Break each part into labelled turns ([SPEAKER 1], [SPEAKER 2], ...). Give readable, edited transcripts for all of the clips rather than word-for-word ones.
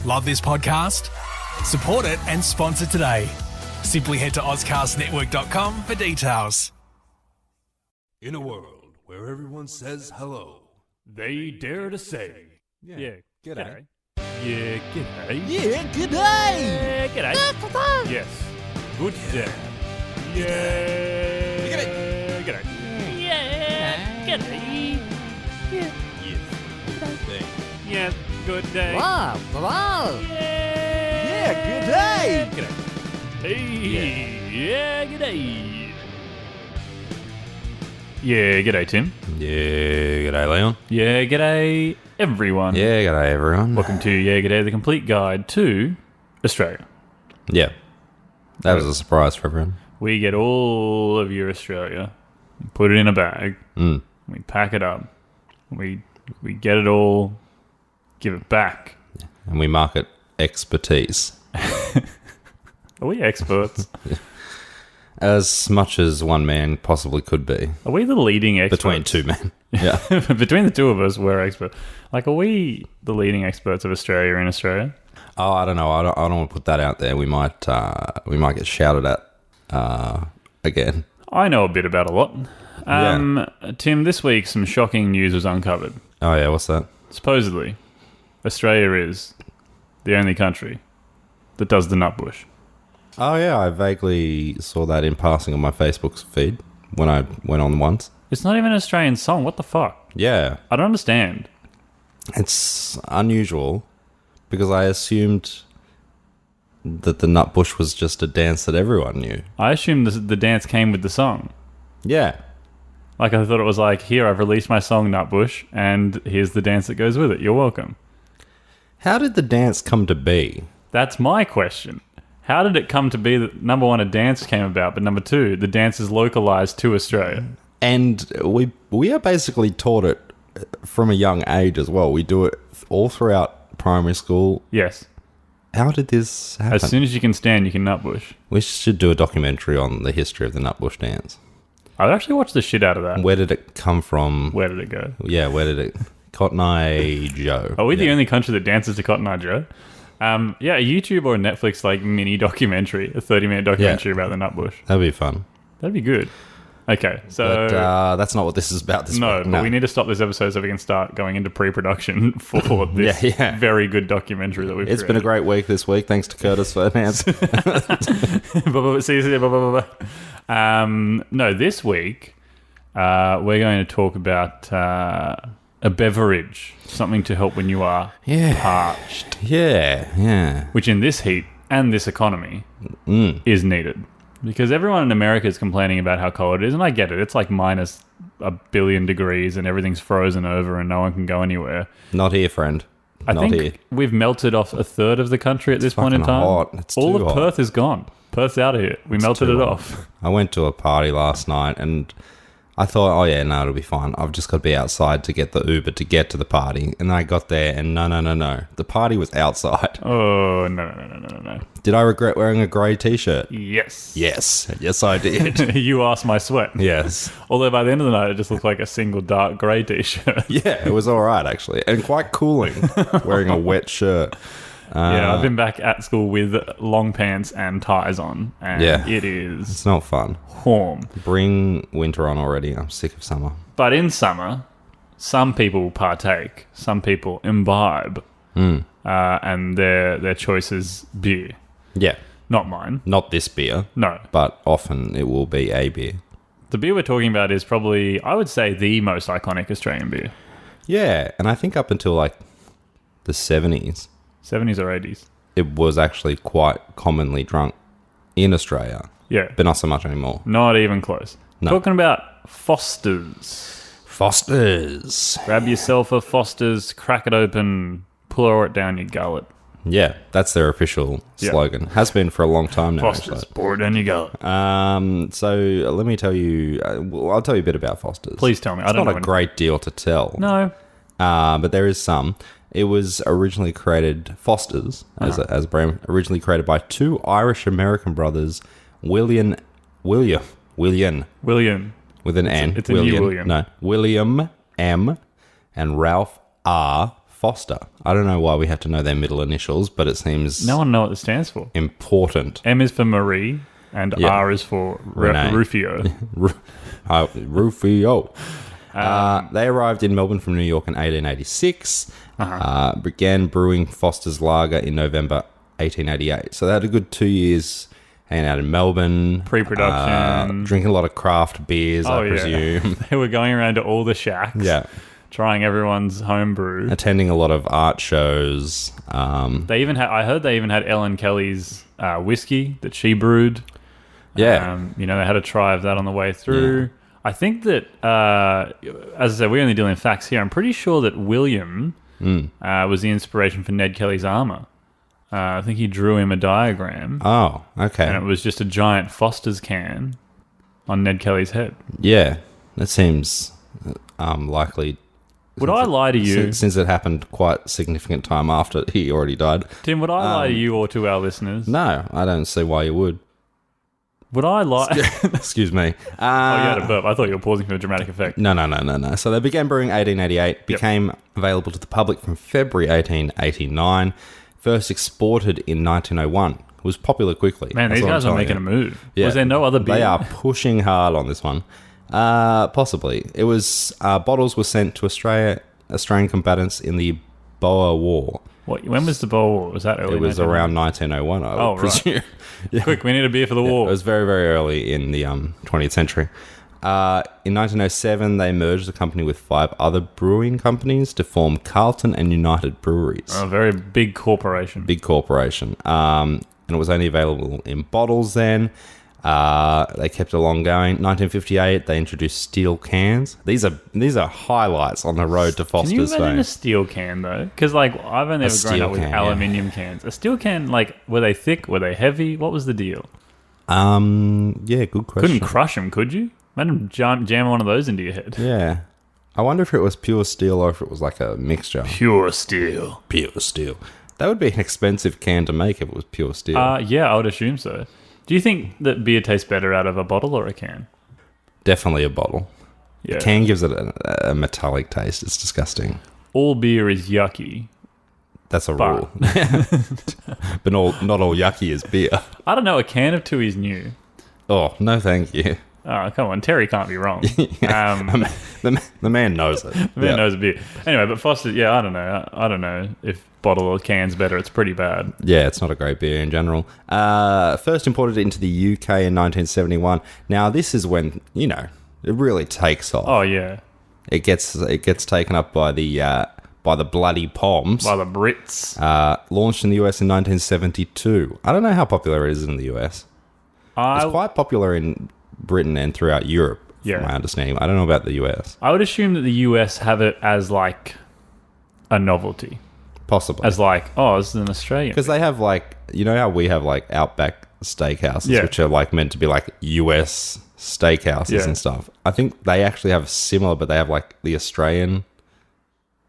[SPEAKER 1] Love this podcast? Support it and sponsor today. Simply head to auscastnetwork.com for details.
[SPEAKER 2] In a world where everyone says hello,
[SPEAKER 3] they dare to say, yeah,
[SPEAKER 2] g'day.
[SPEAKER 3] Yeah, g'day.
[SPEAKER 4] Yeah, g'day!
[SPEAKER 3] Yeah, g'day. Yes, good day. Yeah, g'day. Yeah, g'day. Yeah, yeah, good day.
[SPEAKER 4] Wow, wow!
[SPEAKER 3] Yeah,
[SPEAKER 4] good day!
[SPEAKER 3] G'day. Hey, yeah, g'day. Yeah, g'day, Tim.
[SPEAKER 2] Yeah, g'day, Leon.
[SPEAKER 3] Yeah, g'day, everyone.
[SPEAKER 2] Yeah, g'day, everyone.
[SPEAKER 3] Welcome to Yeah, G'day, the complete guide to Australia.
[SPEAKER 2] Yeah, that was a surprise for everyone.
[SPEAKER 3] We get all of your Australia, put it in a bag, we pack it up, we get it all, give it back.
[SPEAKER 2] And we market expertise.
[SPEAKER 3] Are we experts?
[SPEAKER 2] As much as one man possibly could be.
[SPEAKER 3] Are we the leading experts?
[SPEAKER 2] Between two men. Yeah.
[SPEAKER 3] Between the two of us, we're experts. Like, are we the leading experts of Australia in Australia?
[SPEAKER 2] Oh, I don't know. I don't want to put that out there. We might get shouted at again.
[SPEAKER 3] I know a bit about a lot. Tim, this week some shocking news was uncovered.
[SPEAKER 2] Oh, yeah, what's that?
[SPEAKER 3] Supposedly, Australia is the only country that does the nutbush.
[SPEAKER 2] Oh, yeah, I vaguely saw that in passing on my Facebook feed when I went on once.
[SPEAKER 3] It's not even an Australian song. What the fuck?
[SPEAKER 2] Yeah.
[SPEAKER 3] I don't understand.
[SPEAKER 2] It's unusual because I assumed that the nutbush was just a dance that everyone knew.
[SPEAKER 3] I assumed the dance came with the song.
[SPEAKER 2] Yeah.
[SPEAKER 3] Like, I thought it was like, here, I've released my song, Nutbush, and here's the dance that goes with it. You're welcome.
[SPEAKER 2] How did the dance come to be?
[SPEAKER 3] That's my question. How did it come to be that, number one, a dance came about, but number two, the dance is localized to Australia?
[SPEAKER 2] And we are basically taught it from a young age as well. We do it all throughout primary school.
[SPEAKER 3] Yes.
[SPEAKER 2] How did this happen?
[SPEAKER 3] As soon as you can stand, you can nutbush.
[SPEAKER 2] We should do a documentary on the history of the nutbush dance.
[SPEAKER 3] I would actually watch the shit out of that.
[SPEAKER 2] Where did it come from?
[SPEAKER 3] Where did it go?
[SPEAKER 2] Yeah, where did it... Cotton Eye Joe.
[SPEAKER 3] Are we the only country that dances to Cotton Eye Joe? Yeah, a YouTube or a Netflix like mini documentary, a 30-minute documentary about the nutbush.
[SPEAKER 2] That'd be fun.
[SPEAKER 3] That'd be good. Okay, so...
[SPEAKER 2] But that's not what this is about this week.
[SPEAKER 3] But we need to stop this episode so we can start going into pre-production for this very good documentary that we've
[SPEAKER 2] It's been a great week this week, thanks to Curtis Fernance.
[SPEAKER 3] No, this week we're going to talk about a beverage, something to help when you are parched.
[SPEAKER 2] Yeah.
[SPEAKER 3] Which in this heat and this economy is needed. Because everyone in America is complaining about how cold it is, and I get it. It's like minus 1 billion degrees and everything's frozen over and no one can go anywhere.
[SPEAKER 2] Not here, friend.
[SPEAKER 3] I think we've melted off a third of the country at this point in time.
[SPEAKER 2] Hot. It's
[SPEAKER 3] all
[SPEAKER 2] too
[SPEAKER 3] of
[SPEAKER 2] hot.
[SPEAKER 3] Perth is gone. Perth's out of here. We melted it off.
[SPEAKER 2] I went to a party last night and I thought, oh yeah, no, it'll be fine. I've just got to be outside to get the Uber to get to the party. And I got there and no. The party was outside.
[SPEAKER 3] Oh, no.
[SPEAKER 2] Did I regret wearing a grey t-shirt?
[SPEAKER 3] Yes.
[SPEAKER 2] Yes, I did.
[SPEAKER 3] You asked my sweat.
[SPEAKER 2] Yes.
[SPEAKER 3] Although by the end of the night, it just looked like a single dark grey t-shirt.
[SPEAKER 2] Yeah, it was all right, actually. And quite cooling, wearing a wet shirt.
[SPEAKER 3] Yeah, I've been back at school with long pants and ties on, and it is...
[SPEAKER 2] It's not fun.
[SPEAKER 3] Warm.
[SPEAKER 2] Bring winter on already. I'm sick of summer.
[SPEAKER 3] But in summer, some people partake, some people imbibe, and their choice is beer.
[SPEAKER 2] Yeah.
[SPEAKER 3] Not mine.
[SPEAKER 2] Not this beer.
[SPEAKER 3] No.
[SPEAKER 2] But often it will be a beer.
[SPEAKER 3] The beer we're talking about is probably, I would say, the most iconic Australian beer.
[SPEAKER 2] Yeah, and I think up until like the 70s...
[SPEAKER 3] 70s or 80s.
[SPEAKER 2] It was actually quite commonly drunk in Australia.
[SPEAKER 3] Yeah.
[SPEAKER 2] But not so much anymore.
[SPEAKER 3] Not even close.
[SPEAKER 2] No.
[SPEAKER 3] Talking about Foster's.
[SPEAKER 2] Foster's.
[SPEAKER 3] Grab yourself a Foster's, crack it open, pour it down your gullet.
[SPEAKER 2] Yeah, that's their official slogan. Has been for a long time now.
[SPEAKER 3] Foster's,
[SPEAKER 2] actually.
[SPEAKER 3] pour it down your gullet.
[SPEAKER 2] So let me tell you, I'll tell you a bit about Foster's.
[SPEAKER 3] Please tell me.
[SPEAKER 2] It's not a great deal to tell.
[SPEAKER 3] No.
[SPEAKER 2] But there is some. It was originally created, Foster's, as a brand, originally created by two Irish-American brothers, William, with an N.
[SPEAKER 3] It's a new William.
[SPEAKER 2] No, William M. and Ralph R. Foster. I don't know why we have to know their middle initials, but it seems
[SPEAKER 3] No one know what this stands for.
[SPEAKER 2] important.
[SPEAKER 3] M is for Marie, and
[SPEAKER 2] Yeah.
[SPEAKER 3] R is for
[SPEAKER 2] Renee.
[SPEAKER 3] Rufio.
[SPEAKER 2] Rufio. They arrived in Melbourne from New York in 1886. Began brewing Foster's Lager in November 1888. So they had a good 2 years hanging out in Melbourne.
[SPEAKER 3] Pre-production.
[SPEAKER 2] Drinking a lot of craft beers, I
[SPEAKER 3] Yeah.
[SPEAKER 2] presume.
[SPEAKER 3] They were going around to all the shacks.
[SPEAKER 2] Yeah.
[SPEAKER 3] Trying everyone's homebrew.
[SPEAKER 2] Attending a lot of art shows.
[SPEAKER 3] They even had. I heard they even had Ellen Kelly's whiskey that she brewed.
[SPEAKER 2] Yeah.
[SPEAKER 3] They had a try of that on the way through.
[SPEAKER 2] Yeah.
[SPEAKER 3] I think that, as I said, we're only dealing facts here. I'm pretty sure that William was the inspiration for Ned Kelly's armor. I think he drew him a diagram,
[SPEAKER 2] Oh, okay.
[SPEAKER 3] and it was just a giant Foster's can on Ned Kelly's head.
[SPEAKER 2] Yeah. That seems likely.
[SPEAKER 3] Would I lie to you?
[SPEAKER 2] Since it happened quite significant time after he already died.
[SPEAKER 3] Tim, would I lie to you or to our listeners?
[SPEAKER 2] No, I don't see why you would.
[SPEAKER 3] Would I lie?
[SPEAKER 2] Excuse me.
[SPEAKER 3] You had a burp. I thought you were pausing for a dramatic effect.
[SPEAKER 2] No. So they began brewing 1888, became available to the public from February 1889, first exported in 1901. It was popular quickly.
[SPEAKER 3] Man,
[SPEAKER 2] That's
[SPEAKER 3] these
[SPEAKER 2] what I'm
[SPEAKER 3] guys are
[SPEAKER 2] telling
[SPEAKER 3] making
[SPEAKER 2] you.
[SPEAKER 3] a move.
[SPEAKER 2] Yeah.
[SPEAKER 3] Was there no other beer?
[SPEAKER 2] They are pushing hard on this one. Possibly. It was bottles were sent to Australian combatants in the Boer War.
[SPEAKER 3] When was the Boer War? Was that early?
[SPEAKER 2] It was
[SPEAKER 3] 1900?
[SPEAKER 2] around 1901, I would presume. Yeah.
[SPEAKER 3] Quick, we need a beer for the war.
[SPEAKER 2] It was very, very early in the 20th century. In 1907, they merged the company with 5 other brewing companies to form Carlton and United Breweries.
[SPEAKER 3] A very big corporation.
[SPEAKER 2] Big corporation. And it was only available in bottles then. They kept it along going. 1958, they introduced steel cans. These are highlights on the road to
[SPEAKER 3] Can you
[SPEAKER 2] Foster's
[SPEAKER 3] imagine
[SPEAKER 2] fame.
[SPEAKER 3] a steel can, though? Because, I've only ever grown
[SPEAKER 2] steel
[SPEAKER 3] up with
[SPEAKER 2] can, yeah.
[SPEAKER 3] aluminium cans. A steel can, were they thick? Were they heavy? What was the deal?
[SPEAKER 2] Yeah, good question.
[SPEAKER 3] Couldn't crush them, could you? Imagine jam one of those into your head.
[SPEAKER 2] Yeah. I wonder if it was pure steel or if it was like a mixture.
[SPEAKER 3] Pure steel.
[SPEAKER 2] Pure steel. That would be an expensive can to make if it was pure steel.
[SPEAKER 3] Yeah, I would assume so. Do you think that beer tastes better out of a bottle or a can?
[SPEAKER 2] Definitely a bottle.
[SPEAKER 3] Yeah.
[SPEAKER 2] Can gives it a metallic taste. It's disgusting.
[SPEAKER 3] All beer is yucky.
[SPEAKER 2] That's a
[SPEAKER 3] But-
[SPEAKER 2] rule. But not all yucky is beer.
[SPEAKER 3] I don't know, a can of Tooheys new.
[SPEAKER 2] Oh, no thank you.
[SPEAKER 3] Oh, come on, Terry can't be wrong.
[SPEAKER 2] The man knows it.
[SPEAKER 3] The man knows a beer. Anyway, but Foster's, I don't know. I don't know if bottle or can's better. It's pretty bad.
[SPEAKER 2] Yeah, it's not a great beer in general. First imported into the UK in 1971. Now, this is when, it really takes off.
[SPEAKER 3] Oh, yeah.
[SPEAKER 2] It gets taken up by the bloody Poms.
[SPEAKER 3] By the Brits.
[SPEAKER 2] Launched in the US in 1972. I don't know how popular it is in the US. It's quite popular in Britain and throughout Europe, from my understanding. I don't know about the US.
[SPEAKER 3] I would assume that the US have it as a novelty.
[SPEAKER 2] Possibly.
[SPEAKER 3] As this is an Australian.
[SPEAKER 2] Because they have how we have Outback steakhouses, which are meant to be US steakhouses and stuff. I think they actually have similar, but they have the Australian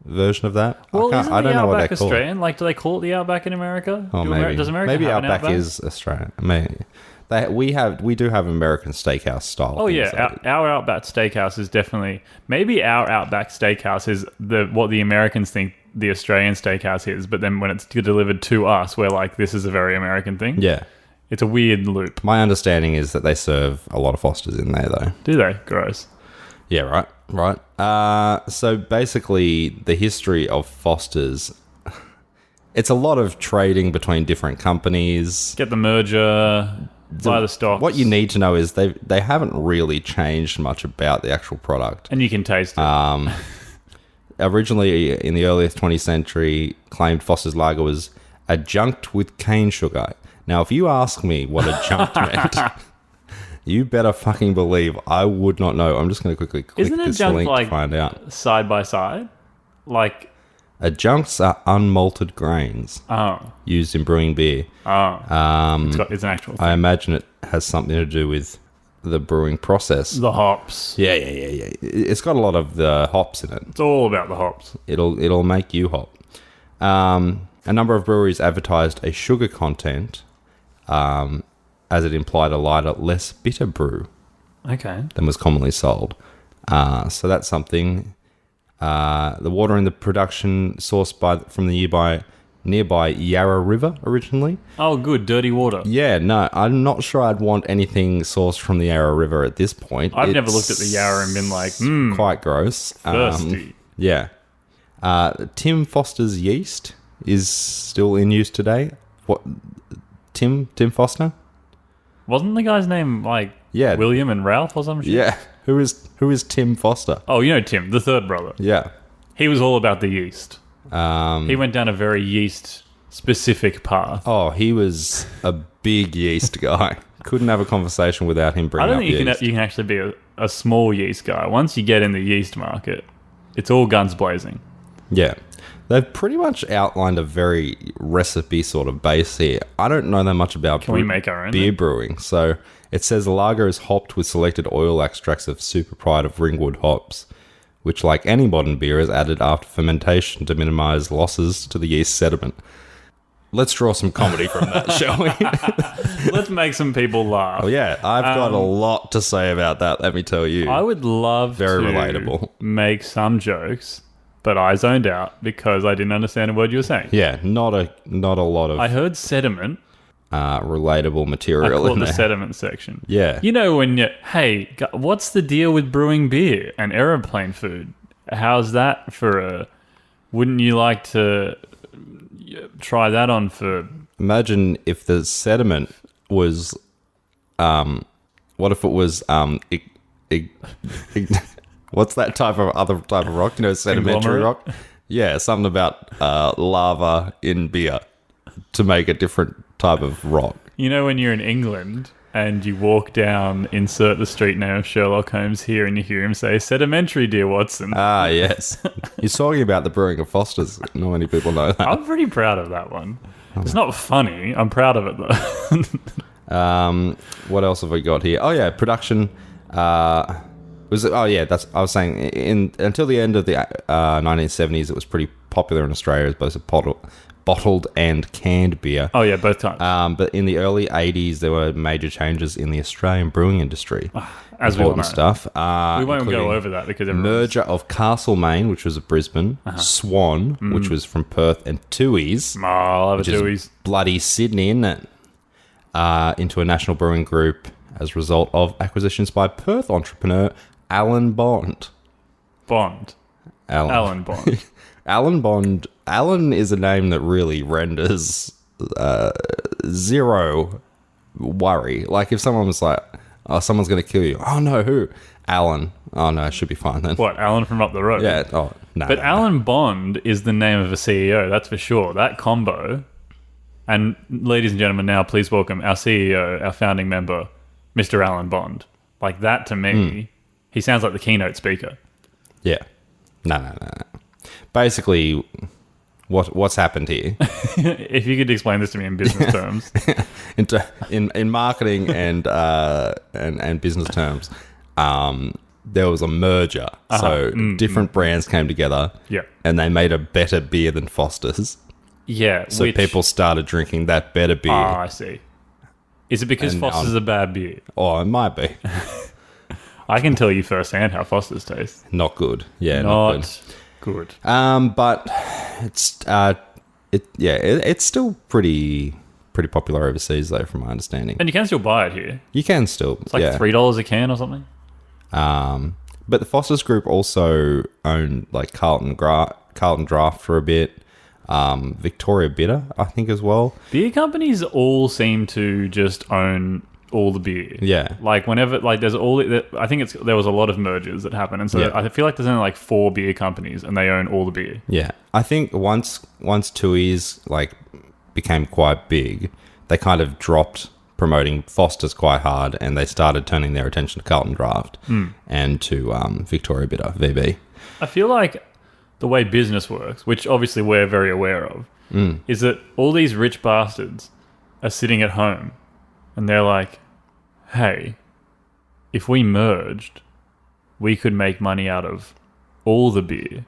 [SPEAKER 2] version of that.
[SPEAKER 3] Well,
[SPEAKER 2] I don't know what they call
[SPEAKER 3] Australian? Do they call it the Outback in America?
[SPEAKER 2] Oh, maybe.
[SPEAKER 3] Does America
[SPEAKER 2] maybe
[SPEAKER 3] have an
[SPEAKER 2] Outback is Australian. Maybe. We do have American steakhouse style.
[SPEAKER 3] Oh
[SPEAKER 2] things,
[SPEAKER 3] yeah, our Outback Steakhouse is definitely maybe our Outback Steakhouse is what the Americans think the Australian steakhouse is, but then when it's delivered to us, we're like, this is a very American thing.
[SPEAKER 2] Yeah.
[SPEAKER 3] It's a weird loop.
[SPEAKER 2] My understanding is that they serve a lot of Fosters in there, though.
[SPEAKER 3] Do they? Gross.
[SPEAKER 2] Yeah, right. So basically, the history of Foster's, it's a lot of trading between different companies.
[SPEAKER 3] Get the merger, buy the stocks.
[SPEAKER 2] What you need to know is they haven't really changed much about the actual product.
[SPEAKER 3] And you can taste it.
[SPEAKER 2] Originally, in the earliest 20th century, claimed Foster's Lager was adjunct with cane sugar. Now, if you ask me what adjunct meant, you better fucking believe I would not know. I'm just going to quickly click
[SPEAKER 3] Isn't
[SPEAKER 2] this
[SPEAKER 3] adjunct
[SPEAKER 2] link to find out.
[SPEAKER 3] Side by side?
[SPEAKER 2] Adjuncts are unmalted grains used in brewing beer.
[SPEAKER 3] It's an actual thing.
[SPEAKER 2] I imagine it has something to do with the brewing process.
[SPEAKER 3] The hops.
[SPEAKER 2] Yeah. It's got a lot of the hops in it.
[SPEAKER 3] It's all about the hops.
[SPEAKER 2] It'll make you hop. A number of breweries advertised a sugar content as it implied a lighter, less bitter brew
[SPEAKER 3] Okay.
[SPEAKER 2] than was commonly sold. So that's something. The water in the production sourced from the nearby Yarra River originally.
[SPEAKER 3] Oh, good. Dirty water.
[SPEAKER 2] Yeah, no, I'm not sure I'd want anything sourced from the Yarra River at this point.
[SPEAKER 3] I've never looked at the Yarra and been like,
[SPEAKER 2] quite gross.
[SPEAKER 3] thirsty.
[SPEAKER 2] Yeah. Tim Foster's yeast is still in use today. What? Tim Foster?
[SPEAKER 3] Wasn't the guy's name like
[SPEAKER 2] Yeah.
[SPEAKER 3] William and Ralph or some shit?
[SPEAKER 2] Yeah. Who is Tim Foster?
[SPEAKER 3] Oh, you know Tim, the third brother.
[SPEAKER 2] Yeah.
[SPEAKER 3] He was all about the yeast. He went down a very yeast-specific path.
[SPEAKER 2] Oh, he was a big yeast guy. Couldn't have a conversation without him
[SPEAKER 3] I
[SPEAKER 2] bringing
[SPEAKER 3] don't
[SPEAKER 2] up
[SPEAKER 3] think
[SPEAKER 2] yeast.
[SPEAKER 3] you can actually be a small yeast guy. Once you get in the yeast market, it's all guns blazing.
[SPEAKER 2] Yeah. They've pretty much outlined a very recipe sort of base here. I don't know that much about
[SPEAKER 3] Can we make our own
[SPEAKER 2] beer
[SPEAKER 3] then?
[SPEAKER 2] brewing. So it says the lager is hopped with selected oil extracts of Super Pride of Ringwood hops, which, like any modern beer, is added after fermentation to minimize losses to the yeast sediment. Let's draw some comedy from that, shall we?
[SPEAKER 3] Let's make some people laugh.
[SPEAKER 2] Oh, yeah. I've got a lot to say about that, let me tell you.
[SPEAKER 3] I would love
[SPEAKER 2] Very
[SPEAKER 3] to
[SPEAKER 2] relatable.
[SPEAKER 3] make some jokes, but I zoned out because I didn't understand a word you were saying.
[SPEAKER 2] Yeah, not a lot of
[SPEAKER 3] I heard sediment.
[SPEAKER 2] relatable
[SPEAKER 3] I
[SPEAKER 2] material
[SPEAKER 3] call it
[SPEAKER 2] in
[SPEAKER 3] the
[SPEAKER 2] there.
[SPEAKER 3] sediment section.
[SPEAKER 2] Yeah.
[SPEAKER 3] You know when you, hey, what's the deal with brewing beer and aeroplane food? How's that for a... Wouldn't you like to try that on for...
[SPEAKER 2] Imagine if the sediment was, what if it was, what's that other type of rock? You know, sedimentary
[SPEAKER 3] Conglomerate?
[SPEAKER 2] rock? Yeah, something about lava in beer to make a different type of rock.
[SPEAKER 3] You know when you're in England and you walk down, insert the street name of Sherlock Holmes here, and you hear him say, sedimentary, dear Watson.
[SPEAKER 2] Ah, yes. He's talking about the brewing of Foster's. Not many people know that.
[SPEAKER 3] I'm pretty proud of that one. It's not funny. I'm proud of it, though.
[SPEAKER 2] What else have we got here? Oh, yeah, production. I was saying, until the end of the 1970s, it was pretty popular in Australia as both a bottled and canned beer.
[SPEAKER 3] Oh, yeah, both times.
[SPEAKER 2] But in the early 80s, there were major changes in the Australian brewing industry.
[SPEAKER 3] As we all know.
[SPEAKER 2] Important stuff.
[SPEAKER 3] We won't
[SPEAKER 2] including
[SPEAKER 3] go over that because everyone's...
[SPEAKER 2] merger of Castlemaine, which was at Brisbane, Swan, which was from Perth, and Tooheys,
[SPEAKER 3] Oh, I'll have
[SPEAKER 2] which
[SPEAKER 3] a
[SPEAKER 2] is
[SPEAKER 3] Dewey's.
[SPEAKER 2] bloody Sydney, isn't it? Into a national brewing group as a result of acquisitions by Perth entrepreneur Alan Bond.
[SPEAKER 3] Bond. Alan Bond.
[SPEAKER 2] Alan Bond. Alan is a name that really renders zero worry. Like if someone was like, "Oh, someone's going to kill you." Oh no, who? Alan. Oh no, it should be fine then.
[SPEAKER 3] What, Alan from up the road?
[SPEAKER 2] Yeah. Oh no.
[SPEAKER 3] But
[SPEAKER 2] no,
[SPEAKER 3] Alan Bond is the name of a CEO, that's for sure. That combo. And ladies and gentlemen, now please welcome our CEO, our founding member, Mr. Alan Bond. Like that to me, he sounds like the keynote speaker.
[SPEAKER 2] Yeah. No. Basically, what's happened here?
[SPEAKER 3] If you could explain this to me in business terms.
[SPEAKER 2] in marketing and business terms, there was a merger. So different brands came together.
[SPEAKER 3] Yeah.
[SPEAKER 2] And they made a better beer than Foster's.
[SPEAKER 3] Yeah.
[SPEAKER 2] So people started drinking that better beer.
[SPEAKER 3] Ah, I see. Is it because
[SPEAKER 2] And
[SPEAKER 3] Foster's a bad beer?
[SPEAKER 2] Oh, it might be.
[SPEAKER 3] I can tell you firsthand how Foster's tastes.
[SPEAKER 2] Not good. Yeah, not
[SPEAKER 3] good.
[SPEAKER 2] But it's still pretty popular overseas though, from my understanding.
[SPEAKER 3] And you can still buy it here.
[SPEAKER 2] You can still.
[SPEAKER 3] It's like $3 a can or something.
[SPEAKER 2] But the Foster's Group also owned like Carlton Draft for a bit. Victoria Bitter, I think, as well.
[SPEAKER 3] Beer companies all seem to just own all the beer.
[SPEAKER 2] Yeah.
[SPEAKER 3] Like whenever, like there's all, I think there was a lot of mergers that happened. And so
[SPEAKER 2] Yeah.
[SPEAKER 3] I feel like there's only like 4 beer companies and they own all the beer.
[SPEAKER 2] Yeah. I think once Tooheys like became quite big, they kind of dropped promoting Foster's quite hard and they started turning their attention to Carlton Draft and to Victoria Bitter, VB.
[SPEAKER 3] I feel like the way business works, which obviously we're very aware of, is that all these rich bastards are sitting at home and they're like, hey, if we merged, we could make money out of all the beer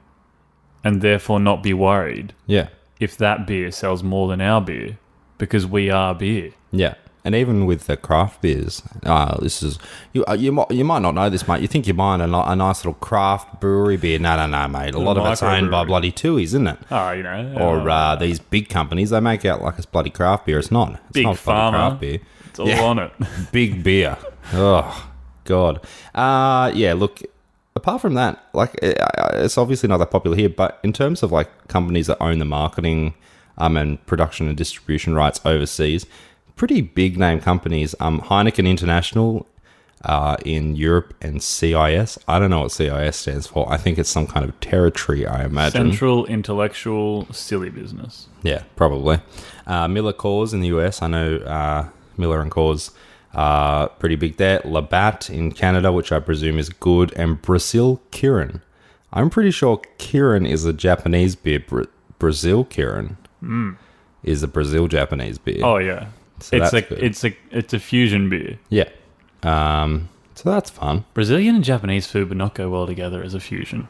[SPEAKER 3] and therefore not be worried
[SPEAKER 2] Yeah.
[SPEAKER 3] if that beer sells more than our beer because we are beer.
[SPEAKER 2] Yeah. And even with the craft beers, this is you might not know this, mate. You think you're buying a nice little craft brewery beer? No, mate. A lot of it's owned by bloody Tuies, isn't it?
[SPEAKER 3] Oh, you know,
[SPEAKER 2] Or these big companies, they make out like it's bloody craft beer. It's not. It's
[SPEAKER 3] Big
[SPEAKER 2] not bloody
[SPEAKER 3] Pharma.
[SPEAKER 2] craft beer.
[SPEAKER 3] it's all on it.
[SPEAKER 2] Big beer. Oh God. Yeah. Look. Apart from that, like it's obviously not that popular here. But in terms of like companies that own the marketing, and production and distribution rights overseas, pretty big name companies. Heineken International in Europe and CIS. I don't know what CIS stands for. I think it's some kind of territory, I imagine.
[SPEAKER 3] Central Intellectual Silly Business.
[SPEAKER 2] Yeah, probably. Miller Coors in the US. I know Miller and Coors are pretty big there. Labatt in Canada, which I presume is good. And Brazil Kirin. I'm pretty sure Kirin is a Japanese beer. Brazil Kirin is a Brazil Japanese beer.
[SPEAKER 3] Oh yeah,
[SPEAKER 2] So that's good.
[SPEAKER 3] it's a fusion beer.
[SPEAKER 2] Yeah. So that's fun.
[SPEAKER 3] Brazilian and Japanese food would not go well together as a fusion.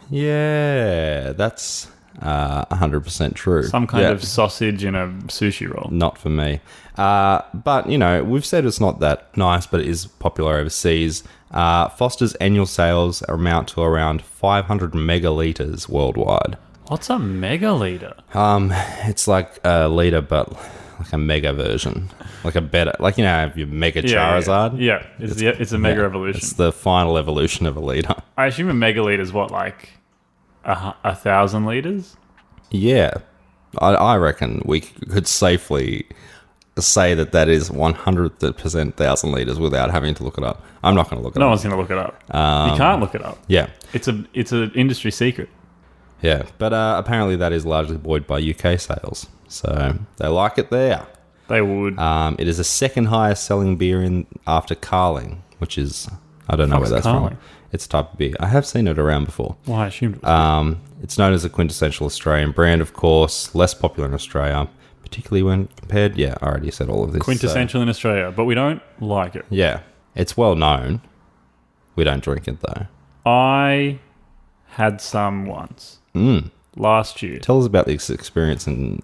[SPEAKER 2] Yeah, that's 100% true.
[SPEAKER 3] Some kind of sausage in a sushi roll.
[SPEAKER 2] Not for me. But, you know, we've said it's not that nice, but it is popular overseas. Foster's annual sales amount to around 500 megalitres worldwide.
[SPEAKER 3] What's a megaliter?
[SPEAKER 2] It's like a litre, but like a mega version. Like a better, like, you know, your Mega Charizard.
[SPEAKER 3] Yeah. It's a mega evolution.
[SPEAKER 2] It's the final evolution of a litre.
[SPEAKER 3] I assume a megaliter is what, like 1,000 liters?
[SPEAKER 2] Yeah. I reckon we could safely say that is 100% 1,000 litres without having to look it up. I'm not going to look it
[SPEAKER 3] No
[SPEAKER 2] up.
[SPEAKER 3] one's going to look it up. You can't look it up.
[SPEAKER 2] Yeah.
[SPEAKER 3] It's an industry secret.
[SPEAKER 2] Yeah. But apparently that is largely buoyed by UK sales. So they like it there.
[SPEAKER 3] They would.
[SPEAKER 2] It is the second highest selling beer after Carling, which is, I don't know where that's
[SPEAKER 3] Carling?
[SPEAKER 2] from. It's a type of beer. I have seen it around before.
[SPEAKER 3] Well, I assumed it was.
[SPEAKER 2] It's known as a quintessential Australian brand, of course, less popular in Australia, particularly when compared. Yeah, I already said all of this.
[SPEAKER 3] Quintessential in Australia, but we don't like it.
[SPEAKER 2] Yeah, it's well known. We don't drink it, though.
[SPEAKER 3] I had some once. Last year.
[SPEAKER 2] Tell us about this experience in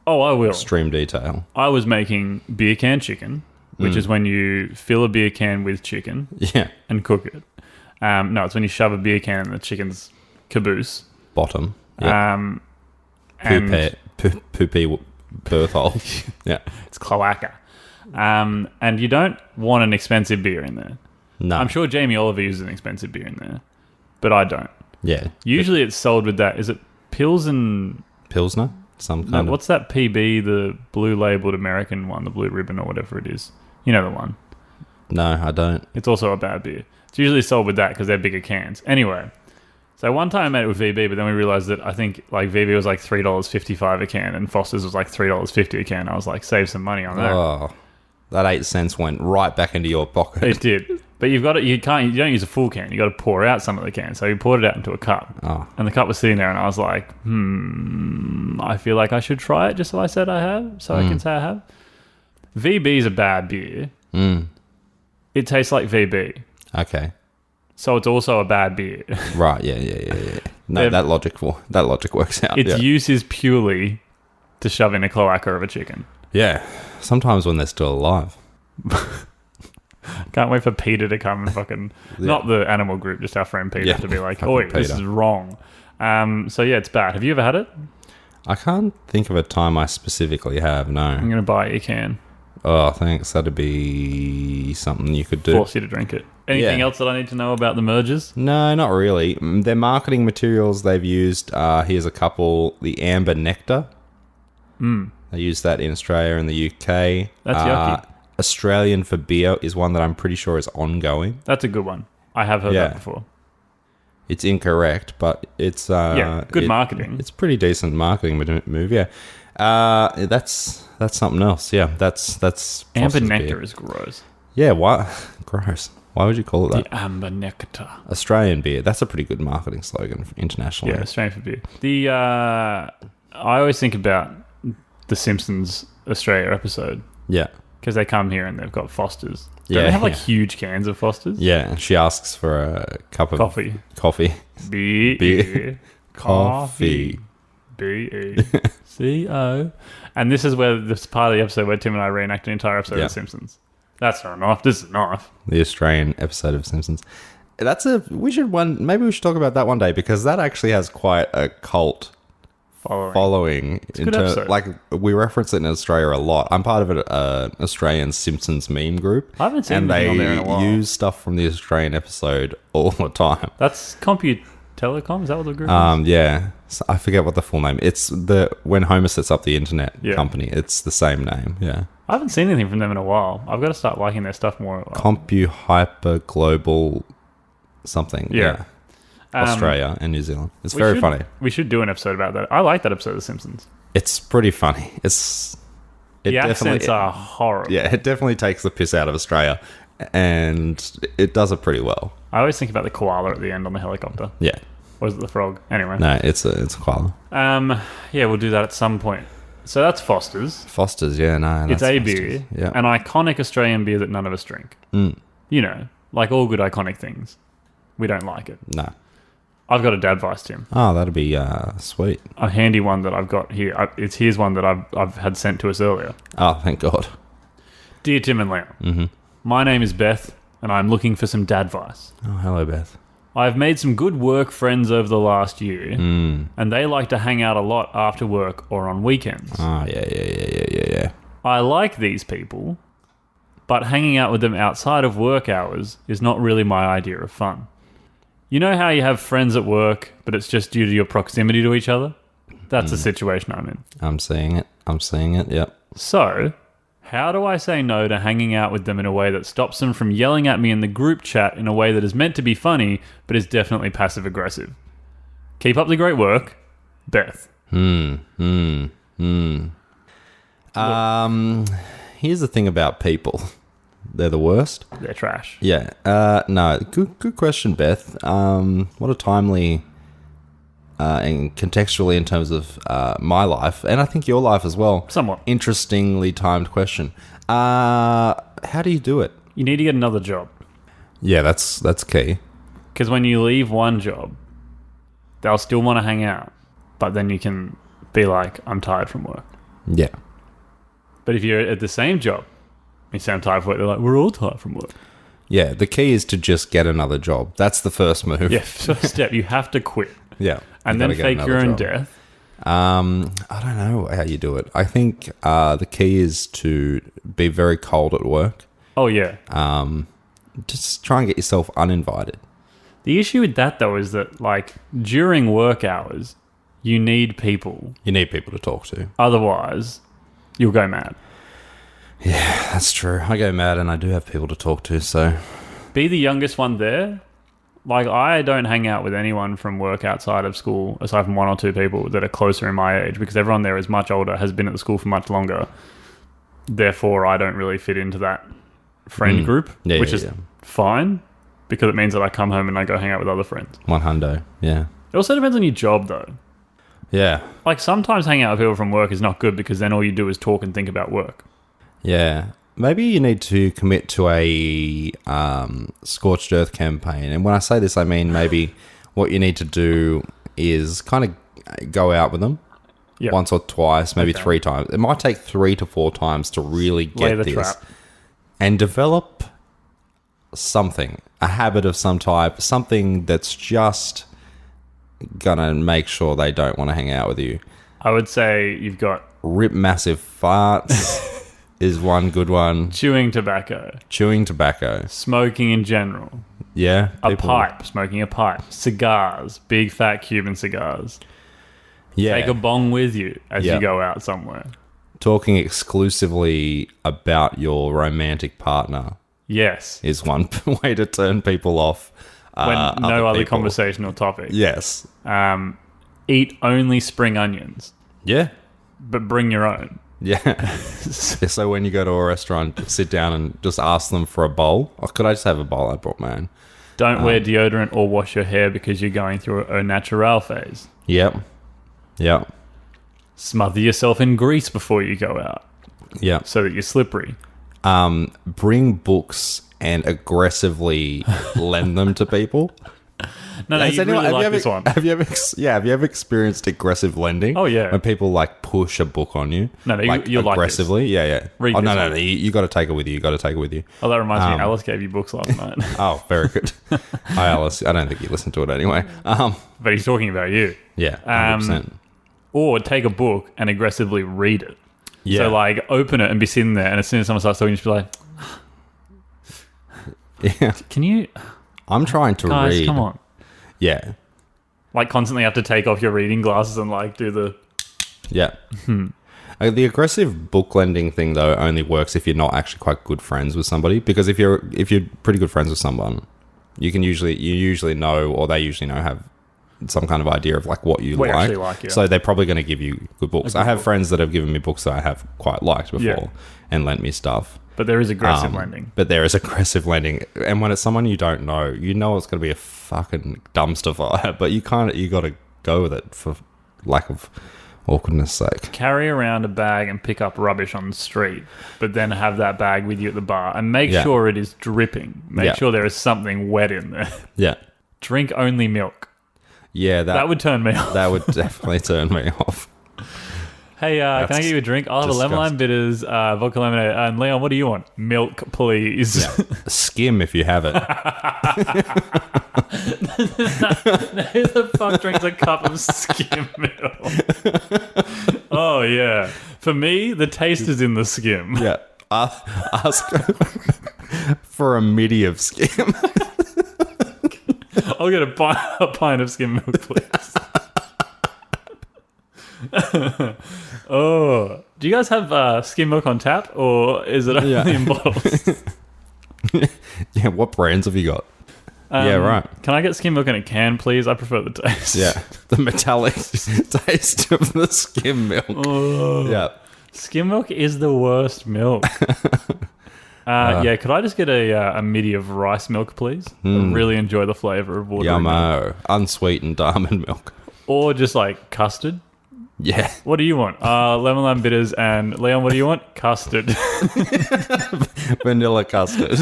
[SPEAKER 3] Oh, I will.
[SPEAKER 2] extreme detail.
[SPEAKER 3] I was making beer can chicken, which is when you fill a beer can with chicken
[SPEAKER 2] Yeah.
[SPEAKER 3] and cook it. No, it's when you shove a beer can in the chicken's caboose.
[SPEAKER 2] Bottom. Yeah.
[SPEAKER 3] And
[SPEAKER 2] Poopy birth hole. Yeah.
[SPEAKER 3] it's cloaca. And you don't want an expensive beer in there.
[SPEAKER 2] No.
[SPEAKER 3] I'm sure Jamie Oliver uses an expensive beer in there, but I don't.
[SPEAKER 2] Yeah.
[SPEAKER 3] Usually it's sold with that. Is it Pils and...
[SPEAKER 2] Pilsner? Some
[SPEAKER 3] No,
[SPEAKER 2] kind of...
[SPEAKER 3] what's that PB, the blue labeled American one, the blue ribbon or whatever it is? You know the one.
[SPEAKER 2] No, I don't.
[SPEAKER 3] It's also a bad beer. It's usually sold with that because they're bigger cans. Anyway, so one time I made it with VB, but then we realized that I think like VB was like $3.55 a can and Foster's was like $3.50 a can. I was like, save some money on that.
[SPEAKER 2] Oh, that 8 cents went right back into your pocket.
[SPEAKER 3] It did. But you don't use a full can. You got to pour out some of the can. So you poured it out into a cup.
[SPEAKER 2] Oh.
[SPEAKER 3] And the cup was sitting there and I was like, I feel like I should try it just so I said I have, so I can say I have. VB is a bad beer. It tastes like VB.
[SPEAKER 2] Okay.
[SPEAKER 3] So it's also a bad beer.
[SPEAKER 2] Right, yeah. No, that logic works out.
[SPEAKER 3] Its
[SPEAKER 2] yeah.
[SPEAKER 3] use is purely to shove in a cloaca of a chicken.
[SPEAKER 2] Yeah. Sometimes when they're still alive.
[SPEAKER 3] Can't wait for Peter to come and fucking... Not the animal group, just our friend Peter to be like, oi, this is wrong. So yeah, it's bad. Have you ever had it?
[SPEAKER 2] I can't think of a time I specifically have, no.
[SPEAKER 3] I'm going to buy you a can.
[SPEAKER 2] Oh, thanks. That'd be something you could do.
[SPEAKER 3] Force you to drink it. Anything else that I need to know about the mergers?
[SPEAKER 2] No, not really. Their marketing materials they've used, here's a couple. The Amber Nectar. They use that in Australia and the UK.
[SPEAKER 3] That's yucky.
[SPEAKER 2] Australian for Beer is one that I'm pretty sure is ongoing.
[SPEAKER 3] That's a good one. I have heard that before.
[SPEAKER 2] It's incorrect, but it's...
[SPEAKER 3] good marketing.
[SPEAKER 2] It's pretty decent marketing move, yeah. That's something else, yeah. That's
[SPEAKER 3] Amber
[SPEAKER 2] Foster's
[SPEAKER 3] Nectar
[SPEAKER 2] beer.
[SPEAKER 3] is gross.
[SPEAKER 2] Yeah, why? Gross. Why would you call it that?
[SPEAKER 3] The Amber Nectar.
[SPEAKER 2] Australian beer. That's a pretty good marketing slogan internationally.
[SPEAKER 3] Yeah, Australian for beer. I always think about the Simpsons Australia episode
[SPEAKER 2] Yeah.
[SPEAKER 3] because they come here and they've got Foster's.
[SPEAKER 2] Yeah,
[SPEAKER 3] Don't they have like huge cans of Foster's?
[SPEAKER 2] Yeah, and she asks for a cup of
[SPEAKER 3] Coffee.
[SPEAKER 2] Coffee.
[SPEAKER 3] Beer.
[SPEAKER 2] Beer. Coffee.
[SPEAKER 3] BECO. And this is where this part of the episode where Tim and I reenact an entire episode of The Simpsons. That's not enough. This is enough.
[SPEAKER 2] The Australian episode of Simpsons. Maybe we should talk about that one day, because that actually has quite a cult following.
[SPEAKER 3] It's a good episode.
[SPEAKER 2] Like, we reference it in Australia a lot. I'm part of an Australian Simpsons meme group.
[SPEAKER 3] I haven't seen anything on there in a while.
[SPEAKER 2] And they use stuff from the Australian episode all the time.
[SPEAKER 3] That's Telecom? Is that what the group is?
[SPEAKER 2] Yeah. So I forget what the full name. It's when Homer sets up the internet company. It's the same name. Yeah.
[SPEAKER 3] I haven't seen anything from them in a while. I've got to start liking their stuff more.
[SPEAKER 2] Compu Hyper Global something.
[SPEAKER 3] Yeah.
[SPEAKER 2] Australia and New Zealand. It's very funny.
[SPEAKER 3] We should do an episode about that. I like that episode of The Simpsons.
[SPEAKER 2] It's pretty funny.
[SPEAKER 3] The accents are horrible.
[SPEAKER 2] Yeah, it definitely takes the piss out of Australia, and it does it pretty well.
[SPEAKER 3] I always think about the koala at the end on the helicopter.
[SPEAKER 2] Yeah.
[SPEAKER 3] Or is it the frog? Anyway.
[SPEAKER 2] No, it's a koala.
[SPEAKER 3] Yeah, we'll do that at some point. So that's Foster's.
[SPEAKER 2] Foster's, yeah, no.
[SPEAKER 3] It's a beer.
[SPEAKER 2] Yeah.
[SPEAKER 3] An iconic Australian beer that none of us drink.
[SPEAKER 2] Mm.
[SPEAKER 3] You know, like all good iconic things. We don't like it.
[SPEAKER 2] No.
[SPEAKER 3] I've got a Dadvice, Tim.
[SPEAKER 2] Oh, that'd be sweet.
[SPEAKER 3] A handy one that I've got here. Here's one that I've had sent to us earlier.
[SPEAKER 2] Oh, thank God.
[SPEAKER 3] Dear Tim and Liam, my name is Beth, and I'm looking for some Dadvice.
[SPEAKER 2] Oh, hello, Beth.
[SPEAKER 3] I've made some good work friends over the last year, and they like to hang out a lot after work or on weekends.
[SPEAKER 2] Oh, yeah.
[SPEAKER 3] I like these people, but hanging out with them outside of work hours is not really my idea of fun. You know how you have friends at work, but it's just due to your proximity to each other? That's the situation I'm in.
[SPEAKER 2] I'm seeing it, yep.
[SPEAKER 3] So, how do I say no to hanging out with them in a way that stops them from yelling at me in the group chat in a way that is meant to be funny, but is definitely passive-aggressive? Keep up the great work, Beth.
[SPEAKER 2] Here's the thing about people. They're the worst.
[SPEAKER 3] They're trash.
[SPEAKER 2] Yeah. No, good question, Beth. What a timely and contextually in terms of my life, and I think your life as well.
[SPEAKER 3] Somewhat.
[SPEAKER 2] Interestingly timed question. How do you do it?
[SPEAKER 3] You need to get another job.
[SPEAKER 2] Yeah, that's key.
[SPEAKER 3] Because when you leave one job, they'll still want to hang out, but then you can be like, I'm tired from work.
[SPEAKER 2] Yeah.
[SPEAKER 3] But if you're at the same job, you say I'm tired from work, they're like, we're all tired from work.
[SPEAKER 2] Yeah, the key is to just get another job. That's the first move.
[SPEAKER 3] Yeah, first step, you have to quit.
[SPEAKER 2] Yeah.
[SPEAKER 3] And then fake your own death.
[SPEAKER 2] I don't know how you do it. I think the key is to be very cold at work.
[SPEAKER 3] Oh, yeah.
[SPEAKER 2] Just try and get yourself uninvited.
[SPEAKER 3] The issue with that, though, is that, like, during work hours, you need people.
[SPEAKER 2] You need people to talk to.
[SPEAKER 3] Otherwise, you'll go mad.
[SPEAKER 2] Yeah, that's true. I go mad and I do have people to talk to, so...
[SPEAKER 3] Be the youngest one there. Like, I don't hang out with anyone from work outside of school, aside from one or two people that are closer in my age, because everyone there is much older, has been at the school for much longer. Therefore, I don't really fit into that friend group, which is fine, because it means that I come home and I go hang out with other friends.
[SPEAKER 2] 100, yeah.
[SPEAKER 3] It also depends on your job, though.
[SPEAKER 2] Yeah.
[SPEAKER 3] Like, sometimes hanging out with people from work is not good, because then all you do is talk and think about work.
[SPEAKER 2] Yeah. Maybe you need to commit to a scorched earth campaign. And when I say this, I mean maybe what you need to do is kind of go out with them once or twice, maybe 3 times. It might take 3 to 4 times to really get this.
[SPEAKER 3] Trap.
[SPEAKER 2] And develop something, a habit of some type, something that's just going to make sure they don't want to hang out with you.
[SPEAKER 3] I would say you've got...
[SPEAKER 2] Rip massive farts. Is one good one.
[SPEAKER 3] Chewing tobacco.
[SPEAKER 2] Smoking
[SPEAKER 3] in general.
[SPEAKER 2] Yeah.
[SPEAKER 3] Smoking a pipe. Cigars. Big fat Cuban cigars.
[SPEAKER 2] Yeah.
[SPEAKER 3] Take a bong with you as you go out somewhere.
[SPEAKER 2] Talking exclusively about your romantic partner.
[SPEAKER 3] Yes.
[SPEAKER 2] Is one way to turn people off.
[SPEAKER 3] When no other conversational topic.
[SPEAKER 2] Yes.
[SPEAKER 3] Eat only spring onions.
[SPEAKER 2] Yeah.
[SPEAKER 3] But bring your own.
[SPEAKER 2] Yeah. So when you go to a restaurant, just sit down and just ask them for a bowl. Or could I just have a bowl? I brought my own.
[SPEAKER 3] Don't wear deodorant or wash your hair because you're going through a natural phase.
[SPEAKER 2] Yep.
[SPEAKER 3] Smother yourself in grease before you go out.
[SPEAKER 2] Yeah.
[SPEAKER 3] So that you're slippery.
[SPEAKER 2] Bring books and aggressively lend them to people.
[SPEAKER 3] No, you really like this one.
[SPEAKER 2] Have you ever experienced aggressive lending?
[SPEAKER 3] Oh, yeah.
[SPEAKER 2] When people like push a book on you.
[SPEAKER 3] No,
[SPEAKER 2] like
[SPEAKER 3] you like
[SPEAKER 2] aggressively. Yeah.
[SPEAKER 3] Read
[SPEAKER 2] oh
[SPEAKER 3] this
[SPEAKER 2] no,
[SPEAKER 3] one.
[SPEAKER 2] you got to take it with you.
[SPEAKER 3] Oh, that reminds me. Alice gave you books last night.
[SPEAKER 2] Oh, very good. Hi, Alice. I don't think you listened to it anyway.
[SPEAKER 3] But he's talking about you.
[SPEAKER 2] Yeah, 100%.
[SPEAKER 3] Or take a book and aggressively read it.
[SPEAKER 2] Yeah.
[SPEAKER 3] So, like, open it and be sitting there, and as soon as someone starts talking, you just be like,
[SPEAKER 2] Yeah.
[SPEAKER 3] can you...
[SPEAKER 2] I'm trying to
[SPEAKER 3] Guys,
[SPEAKER 2] read.
[SPEAKER 3] come on.
[SPEAKER 2] Yeah.
[SPEAKER 3] Like, constantly have to take off your reading glasses and, like, do the...
[SPEAKER 2] Yeah. The aggressive book lending thing though only works if you're not actually quite good friends with somebody. Because if you're pretty good friends with someone, you usually know, or they usually know, have some kind of idea of like what you
[SPEAKER 3] What you
[SPEAKER 2] like.
[SPEAKER 3] actually like, yeah.
[SPEAKER 2] So they're probably going to give you good books. I have friends that have given me books that I have quite liked before
[SPEAKER 3] Yeah.
[SPEAKER 2] and lent me stuff.
[SPEAKER 3] But there is aggressive lending.
[SPEAKER 2] But there is aggressive lending, and when it's someone you don't know, you know it's going to be a fucking dumpster fire. But you got to go with it for lack of awkwardness sake.
[SPEAKER 3] Carry around a bag and pick up rubbish on the street, but then have that bag with you at the bar and make sure it is dripping. Make sure there is something wet in there.
[SPEAKER 2] Yeah.
[SPEAKER 3] Drink only milk.
[SPEAKER 2] Yeah,
[SPEAKER 3] That would turn me off.
[SPEAKER 2] that would definitely turn me off.
[SPEAKER 3] Hey, can I get you a drink? I'll have a lemon lime bitters, vodka lemonade. And Leon, what do you want? Milk, please.
[SPEAKER 2] Yeah. Skim if you have it.
[SPEAKER 3] Who the fuck drinks a cup of skim milk? Oh, yeah. For me, the taste is in the skim.
[SPEAKER 2] Yeah. Ask for a midi of skim.
[SPEAKER 3] I'll get a pint of skim milk, please. Oh, do you guys have skim milk on tap, or is it only in bottles?
[SPEAKER 2] Yeah, what brands have you got? Yeah, right.
[SPEAKER 3] Can I get skim milk in a can, please? I prefer the taste.
[SPEAKER 2] Yeah, the metallic taste of the skim milk.
[SPEAKER 3] Oh.
[SPEAKER 2] Yeah.
[SPEAKER 3] Skim milk is the worst milk. Yeah, could I just get a midi of rice milk, please? I really enjoy the flavour of water.
[SPEAKER 2] Yummo. Unsweetened almond milk.
[SPEAKER 3] Or just like custard.
[SPEAKER 2] Yeah.
[SPEAKER 3] What do you want? Lemon lime bitters, and Leon, what do you want? Custard.
[SPEAKER 2] Vanilla custard.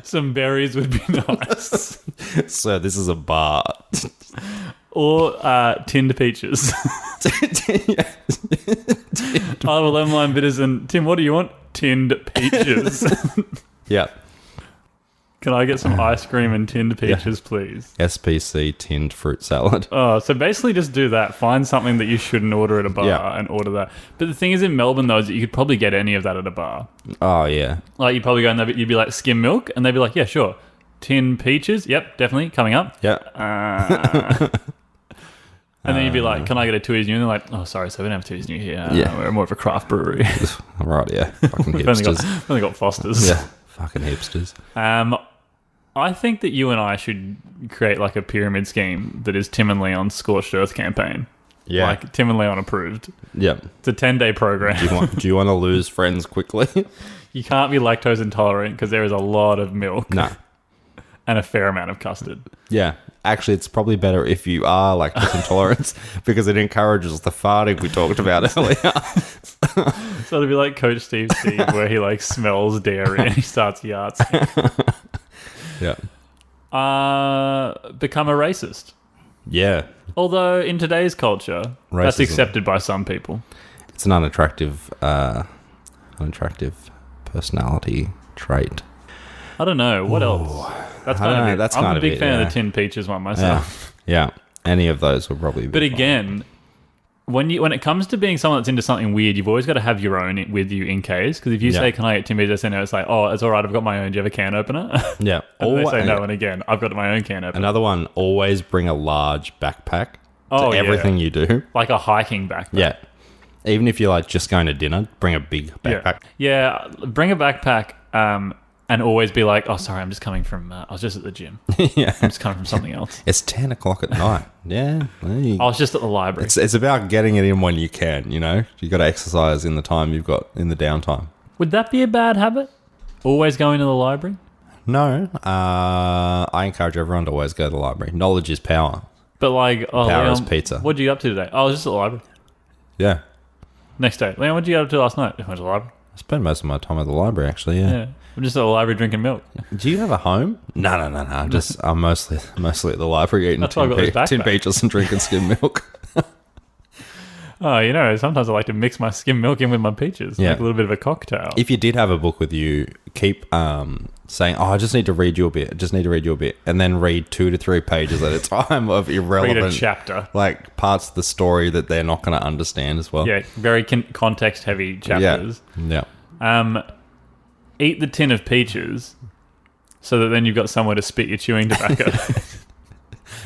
[SPEAKER 3] Some berries would be nice.
[SPEAKER 2] So this is a bar.
[SPEAKER 3] Or tinned peaches. I'll have a lemon lime bitters, and Tim, what do you want? Tinned peaches.
[SPEAKER 2] Yeah.
[SPEAKER 3] Can I get some ice cream and tinned peaches, please?
[SPEAKER 2] SPC tinned fruit salad.
[SPEAKER 3] Oh, so basically just do that. Find something that you shouldn't order at a bar and order that. But the thing is in Melbourne, though, is that you could probably get any of that at a bar.
[SPEAKER 2] Oh, yeah.
[SPEAKER 3] Like, you'd probably go in there, you'd be like, skim milk? And they'd be like, yeah, sure. Tinned peaches? Yep, definitely. Coming up.
[SPEAKER 2] Yeah.
[SPEAKER 3] And then you'd be like, can I get a Tooheys New? And they're like, oh, sorry, so we don't have Tooheys New here.
[SPEAKER 2] Yeah.
[SPEAKER 3] We're more of a craft brewery.
[SPEAKER 2] Right, yeah. Fucking
[SPEAKER 3] We've only
[SPEAKER 2] hipsters.
[SPEAKER 3] got Foster's.
[SPEAKER 2] Yeah. Fucking hipsters.
[SPEAKER 3] I think that you and I should create like a pyramid scheme that is Tim and Leon's Scorched Earth campaign.
[SPEAKER 2] Yeah.
[SPEAKER 3] Like Tim and Leon approved.
[SPEAKER 2] Yeah.
[SPEAKER 3] It's a 10-day program.
[SPEAKER 2] Do you want to lose friends quickly?
[SPEAKER 3] You can't be lactose intolerant because there is a lot of milk.
[SPEAKER 2] No.
[SPEAKER 3] And a fair amount of custard.
[SPEAKER 2] Yeah. Actually, it's probably better if you are lactose intolerant because it encourages the farting we talked about earlier.
[SPEAKER 3] So it'll be like Coach Steve where he like smells dairy and he starts yardsing.
[SPEAKER 2] Yeah.
[SPEAKER 3] Become a racist.
[SPEAKER 2] Yeah.
[SPEAKER 3] Although in today's culture, that's
[SPEAKER 2] Racism.
[SPEAKER 3] accepted by some people.
[SPEAKER 2] It's an unattractive personality trait.
[SPEAKER 3] I don't know. What else? That's
[SPEAKER 2] I don't know,
[SPEAKER 3] it.
[SPEAKER 2] that's
[SPEAKER 3] I'm
[SPEAKER 2] kind
[SPEAKER 3] a
[SPEAKER 2] of
[SPEAKER 3] big
[SPEAKER 2] it,
[SPEAKER 3] fan of
[SPEAKER 2] yeah.
[SPEAKER 3] the tinned peaches one
[SPEAKER 2] Yeah.
[SPEAKER 3] myself.
[SPEAKER 2] Yeah. Any of those would probably be
[SPEAKER 3] But
[SPEAKER 2] fine.
[SPEAKER 3] again, when it comes to being someone that's into something weird, you've always got to have your own with you in case. Because if you say, can I get tinned peaches? And it's like, oh, it's all right, I've got my own. Do you have a can opener?
[SPEAKER 2] Yeah.
[SPEAKER 3] And they say no, and again, I've got my own can opener.
[SPEAKER 2] Another one, always bring a large backpack to everything you do.
[SPEAKER 3] Like a hiking backpack.
[SPEAKER 2] Yeah. Even if you're like just going to dinner, bring a big backpack.
[SPEAKER 3] Yeah, bring a backpack and always be like, oh, sorry, I'm just coming from, I was just at the gym.
[SPEAKER 2] Yeah.
[SPEAKER 3] I'm just coming from something else.
[SPEAKER 2] It's 10 o'clock at night. Yeah.
[SPEAKER 3] I was just at the library.
[SPEAKER 2] It's about getting it in when you can, you know? You got to exercise in the time you've got in the downtime.
[SPEAKER 3] Would that be a bad habit? Always going to the library?
[SPEAKER 2] No. I encourage everyone to always go to the library. Knowledge is power.
[SPEAKER 3] But like, oh,
[SPEAKER 2] Power
[SPEAKER 3] Leon,
[SPEAKER 2] is pizza.
[SPEAKER 3] What did you get up to today? Oh, I was just at the library.
[SPEAKER 2] Yeah.
[SPEAKER 3] Next day. Leon, what did you get up to last night? I went to the library.
[SPEAKER 2] spend most of my time at the library, actually. Yeah.
[SPEAKER 3] Yeah. I'm just at the library drinking milk.
[SPEAKER 2] Do you have a home? No. I'm mostly at the library eating
[SPEAKER 3] That's why I got this
[SPEAKER 2] tin
[SPEAKER 3] backpack.
[SPEAKER 2] peaches and drinking skim milk.
[SPEAKER 3] Oh, sometimes I like to mix my skim milk in with my peaches.
[SPEAKER 2] Yeah.
[SPEAKER 3] Make a little bit of a cocktail.
[SPEAKER 2] If you did have a book with you, keep saying, "Oh, I just need to read you a bit," and then read 2 to 3 pages at a time of irrelevant
[SPEAKER 3] Read a chapter.
[SPEAKER 2] like parts of the story that they're not going to understand as well.
[SPEAKER 3] Yeah, very context-heavy chapters.
[SPEAKER 2] Yeah.
[SPEAKER 3] Eat the tin of peaches so that then you've got somewhere to spit your chewing tobacco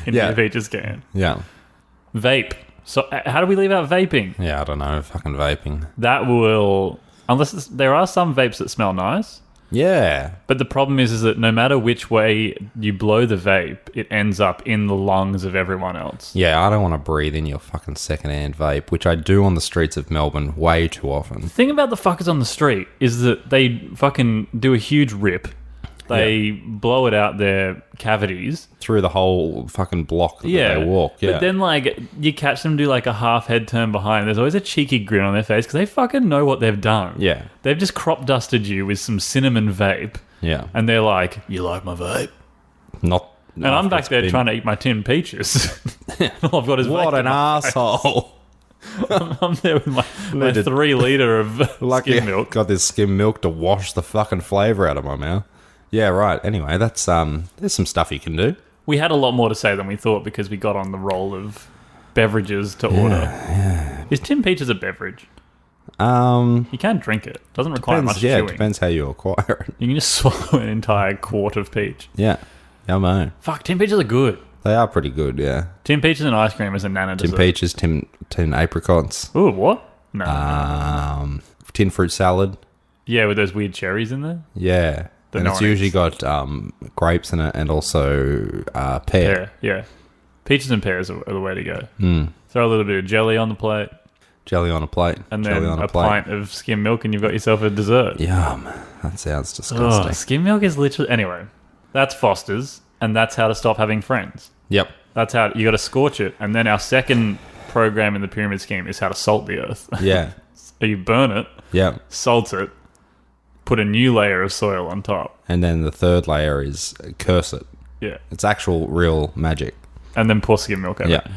[SPEAKER 3] in
[SPEAKER 2] Yeah.
[SPEAKER 3] your peaches can.
[SPEAKER 2] Yeah.
[SPEAKER 3] Vape. So how do we leave out vaping?
[SPEAKER 2] Yeah, I don't know. Fucking vaping.
[SPEAKER 3] That will... there are some vapes that smell nice,
[SPEAKER 2] Yeah.
[SPEAKER 3] but the problem is that no matter which way you blow the vape, it ends up in the lungs of everyone else.
[SPEAKER 2] Yeah, I don't want to breathe in your fucking secondhand vape, which I do on the streets of Melbourne way too often.
[SPEAKER 3] The thing about the fuckers on the street is that they fucking do a huge rip. They blow it out their cavities.
[SPEAKER 2] Through the whole fucking block that they walk. Yeah.
[SPEAKER 3] But then, like, you catch them do, like, a half head turn behind. There's always a cheeky grin on their face because they fucking know what they've done.
[SPEAKER 2] Yeah.
[SPEAKER 3] They've just crop dusted you with some cinnamon vape.
[SPEAKER 2] Yeah.
[SPEAKER 3] And they're like, you like my vape?
[SPEAKER 2] Not.
[SPEAKER 3] And I'm back there trying to eat my tin peaches. All I've got is
[SPEAKER 2] What
[SPEAKER 3] vape
[SPEAKER 2] an
[SPEAKER 3] in my
[SPEAKER 2] asshole.
[SPEAKER 3] face. I'm there with my 3 litre of skim milk.
[SPEAKER 2] Got this skim milk to wash the fucking flavour out of my mouth. Yeah, right. Anyway, that's there's some stuff you can do.
[SPEAKER 3] We had a lot more to say than we thought because we got on the roll of beverages to order.
[SPEAKER 2] Yeah.
[SPEAKER 3] Is tin peaches a beverage?
[SPEAKER 2] Um,
[SPEAKER 3] You can drink it. Doesn't require much
[SPEAKER 2] yeah,
[SPEAKER 3] chewing.
[SPEAKER 2] it depends how you acquire it.
[SPEAKER 3] You can just swallow an entire quart of peach.
[SPEAKER 2] Yeah. Yummo.
[SPEAKER 3] Fuck, tin peaches are good.
[SPEAKER 2] They are pretty good, yeah.
[SPEAKER 3] Tin peaches and ice cream is a nana
[SPEAKER 2] Tin
[SPEAKER 3] dessert.
[SPEAKER 2] peaches, tin apricots,
[SPEAKER 3] Ooh, what? No.
[SPEAKER 2] tin fruit salad.
[SPEAKER 3] Yeah, with those weird cherries in there.
[SPEAKER 2] Yeah.
[SPEAKER 3] The
[SPEAKER 2] And it's
[SPEAKER 3] no one
[SPEAKER 2] usually
[SPEAKER 3] eats.
[SPEAKER 2] got grapes in it and also pear.
[SPEAKER 3] Yeah. Peaches and pears are the way to go.
[SPEAKER 2] Mm.
[SPEAKER 3] Throw a little bit of jelly on the plate
[SPEAKER 2] Jelly on a plate.
[SPEAKER 3] and
[SPEAKER 2] Jelly
[SPEAKER 3] then
[SPEAKER 2] on
[SPEAKER 3] a pint of skim milk and you've got yourself a dessert.
[SPEAKER 2] Yum. That sounds
[SPEAKER 3] Oh,
[SPEAKER 2] disgusting.
[SPEAKER 3] skim milk is literally... Anyway, that's Foster's and that's how to stop having friends.
[SPEAKER 2] Yep.
[SPEAKER 3] That's how... You got to scorch it. And then our second program in the pyramid scheme is how to salt the earth.
[SPEAKER 2] Yeah.
[SPEAKER 3] So you burn it,
[SPEAKER 2] Yep.
[SPEAKER 3] salt it, put a new layer of soil on top.
[SPEAKER 2] And then the third layer is curse it.
[SPEAKER 3] Yeah.
[SPEAKER 2] It's actual real magic.
[SPEAKER 3] And then pour skim milk over
[SPEAKER 2] Yeah.
[SPEAKER 3] it.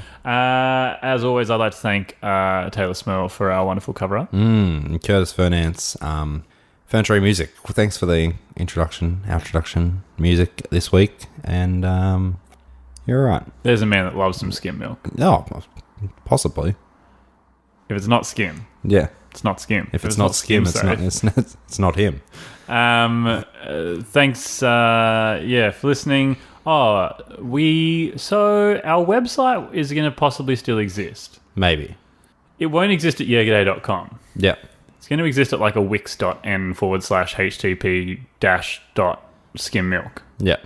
[SPEAKER 3] As always, I'd like to thank Teylor Smirl for our wonderful cover up.
[SPEAKER 2] And Curtis Fernance, Ferntree Music. Well, thanks for the introduction music this week. And you're right.
[SPEAKER 3] There's a man that loves some skim milk.
[SPEAKER 2] Oh, possibly.
[SPEAKER 3] If it's not skim,
[SPEAKER 2] Yeah.
[SPEAKER 3] it's not skim.
[SPEAKER 2] If it's not skim, it's not him.
[SPEAKER 3] Thanks, for listening. So our website is going to possibly still exist.
[SPEAKER 2] Maybe.
[SPEAKER 3] It won't exist at yeahg'day.com.
[SPEAKER 2] Yeah.
[SPEAKER 3] It's going to exist at like a wix.n/http-.skimmilk.
[SPEAKER 2] Yeah.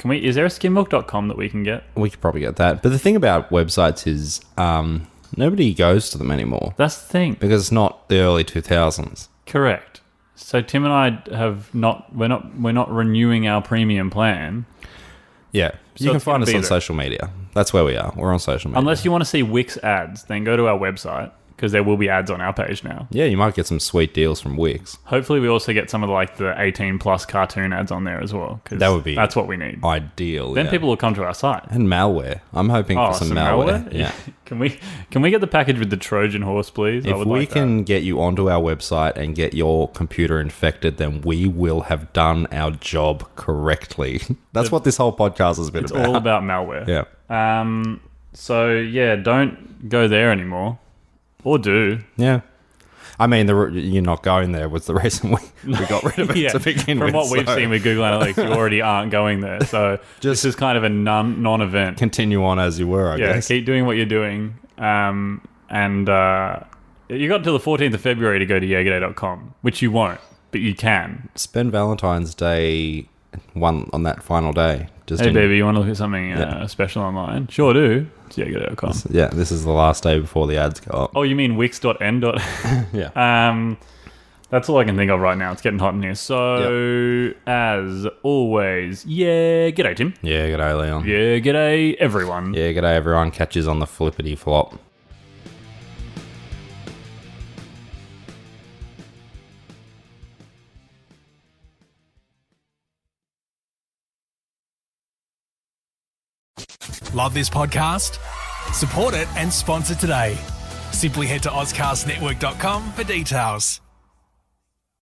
[SPEAKER 3] Is there a skimmilk.com that we can get?
[SPEAKER 2] We could probably get that. But the thing about websites is nobody goes to them anymore
[SPEAKER 3] That's the thing.
[SPEAKER 2] because it's not the early 2000s.
[SPEAKER 3] Correct. So Tim and I we're not renewing our premium plan
[SPEAKER 2] Yeah.
[SPEAKER 3] So
[SPEAKER 2] You can
[SPEAKER 3] it's gonna
[SPEAKER 2] find us
[SPEAKER 3] be
[SPEAKER 2] on
[SPEAKER 3] there.
[SPEAKER 2] social media. That's where we are. We're on social media.
[SPEAKER 3] unless you want to see Wix ads. Then go to our website because there will be ads on our page now.
[SPEAKER 2] Yeah, you might get some sweet deals from Wix.
[SPEAKER 3] Hopefully, we also get some of the 18 plus cartoon ads on there as well. 'Cause
[SPEAKER 2] That would be
[SPEAKER 3] that's what we need.
[SPEAKER 2] Ideal.
[SPEAKER 3] Then
[SPEAKER 2] yeah.
[SPEAKER 3] people will come to our site.
[SPEAKER 2] And malware. I'm hoping for some malware. Yeah.
[SPEAKER 3] Can we get the package with the Trojan horse, please? I
[SPEAKER 2] If
[SPEAKER 3] would
[SPEAKER 2] we
[SPEAKER 3] like
[SPEAKER 2] can get you onto our website and get your computer infected, then we will have done our job correctly. That's what this whole podcast has been
[SPEAKER 3] It's
[SPEAKER 2] about.
[SPEAKER 3] all about malware.
[SPEAKER 2] Yeah.
[SPEAKER 3] So yeah, don't go there anymore, or do.
[SPEAKER 2] Yeah. I mean, you're not going there was the reason we got rid of it to begin
[SPEAKER 3] From
[SPEAKER 2] with.
[SPEAKER 3] what we've
[SPEAKER 2] so
[SPEAKER 3] seen with Google Analytics, you already aren't going there. So this is kind of a non-event.
[SPEAKER 2] continue on as you were, I guess.
[SPEAKER 3] Keep doing what you're doing. And you got until the 14th of February to go to yeahg'day.com, which you won't, but you can.
[SPEAKER 2] Spend Valentine's Day on that final day. Just
[SPEAKER 3] Hey, baby, you want to look at something special online? Sure do. It's yeahg'day.com.
[SPEAKER 2] Yeah, this is the last day before the ads go up.
[SPEAKER 3] Oh, you mean wix.n.
[SPEAKER 2] Yeah.
[SPEAKER 3] That's all I can think of right now. It's getting hot in here. So, as always, g'day, Tim.
[SPEAKER 2] Yeah, g'day, Leon.
[SPEAKER 3] G'day, everyone.
[SPEAKER 2] Yeah, g'day, everyone. Catches on the flippity flop.
[SPEAKER 1] Love this podcast? Support it and sponsor today. Simply head to auscastnetwork.com for details.